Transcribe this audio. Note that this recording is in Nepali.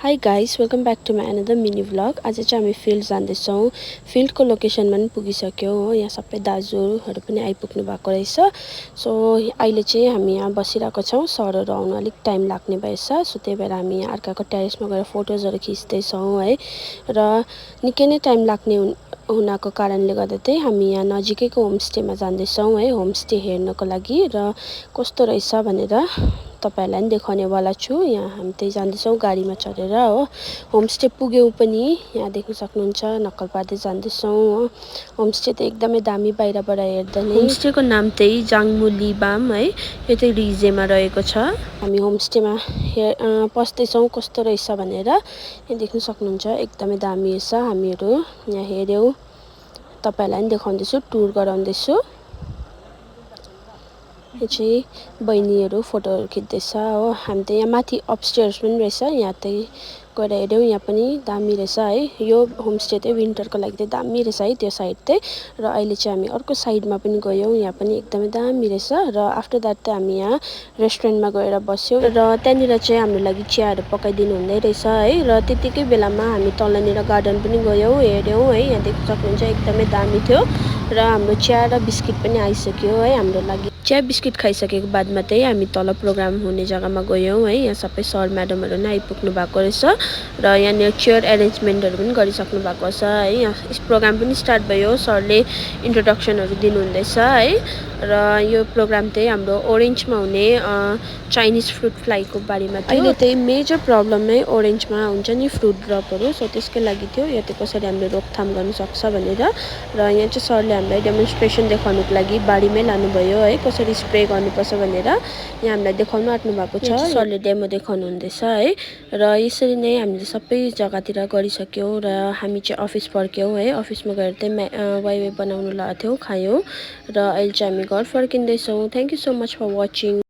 High guys, welcome back to my another mini vlog. आज चाहिँ हामी फिल्ड जाँदैछौँ। फिल्डको लोकेसनमा पनि पुगिसक्यौँ हो। यहाँ सबै दाजुहरू पनि आइपुग्नु भएको रहेछ। सो अहिले चाहिँ हामी यहाँ बसिरहेको छौँ। सरहरू आउनु अलिक टाइम लाग्ने भएछ। सो त्यही भएर हामी यहाँ अर्काको टेरेसमा गएर फोटोजहरू खिच्दैछौँ है। र निकै नै टाइम लाग्ने हुनाको कारणले गर्दा चाहिँ हामी यहाँ नजिकैको होमस्टेमा जाँदैछौँ है, होमस्टे हेर्नको लागि। र कस्तो रहेछ भनेर तपाईहरुलाई पनि देखाउनेवाला छु। यहाँ हामी त्यही जाँदैछौँ गाडीमा चढेर हो। होमस्टे पुग्यौँ पनि, यहाँ देख्न सक्नुहुन्छ नक्कल पार्दै जाँदैछौँ हो। होमस्टे त एकदमै दामी बाहिरबाट हेर्दा नै। होमस्टेको नाम चाहिँ जाङमु लिबाम है, यो चाहिँ रिजेमा रहेको छ। हामी होमस्टेमा पस्दैछौँ कस्तो रहेछ भनेर। यहाँ देख्न सक्नुहुन्छ एकदमै दामी रहेछ। हामीहरू यहाँ हेर्यौँ, तपाईहरुलाई पनि देखाउँदैछु, टुर गराउँदैछु। यो चाहिँ बहिनीहरू फोटोहरू खिच्दैछ हो। हामी त यहाँ माथि अपस्टेयर्स पनि रहेछ, यहाँ चाहिँ गएर हेर्यौँ, यहाँ पनि दामी रहेछ है। यो होमस्टे चाहिँ विन्टरको लागि चाहिँ दामी रहेछ है त्यो साइड चाहिँ। र अहिले चाहिँ हामी अर्को साइडमा पनि गयौँ, यहाँ पनि एकदमै दामी रहेछ। र आफ्टर द्याट चाहिँ हामी यहाँ रेस्टुरेन्टमा गएर बस्यौँ र त्यहाँनिर चाहिँ हाम्रो लागि चियाहरू पकाइदिनु हुँदै रहेछ है। र त्यतिकै बेलामा हामी तलनिर गार्डन पनि गयौँ, हेर्यौँ है। यहाँ देख्न सक्नुहुन्छ एकदमै दामी थियो। र हाम्रो चिया र बिस्किट पनि आइसक्यो है हाम्रो लागि। चिया बिस्किट खाइसकेको बादमा चाहिँ हामी तल प्रोग्राम हुने जग्गामा गयौँ है। यहाँ सबै सर म्याडमहरू नै आइपुग्नु भएको रहेछ। र यहाँनिर चेयर एरेन्जमेन्टहरू पनि गरिसक्नु भएको छ है। यहाँ प्रोग्राम पनि स्टार्ट भयो, सरले इन्ट्रोडक्सनहरू दिनुहुँदैछ है। र यो प्रोग्राम चाहिँ हाम्रो ओरेन्जमा हुने चाइनिज फ्रुट फ्लाईको बारेमा थियो। अहिले चाहिँ मेजर प्रब्लम नै ओरेन्जमा हुन्छ नि फ्रुट ड्रपहरू, सो त्यसकै लागि थियो। यो चाहिँ कसरी हामीले रोकथाम गर्न सक्छ भनेर। र यहाँ चाहिँ सरले हामीलाई डेमोन्स्ट्रेसन देखाउनुको लागि बारीमै लानुभयो है, कसरी स्प्रे गर्नुपर्छ भनेर यहाँ हामीलाई देखाउनु आँट्नु भएको छ। सरले डेमो देखाउनु हुँदैछ है। र यसरी नै हामीले सबै जग्गातिर गरिसक्यौँ र हामी चाहिँ अफिस फर्क्यौँ है। अफिसमा गएर चाहिँ वाइवाई बनाउनु लगाएको थियौँ, खायौँ र अहिले चाहिँ हामी घर फर्किँदैछौँ। Thank you so much for watching.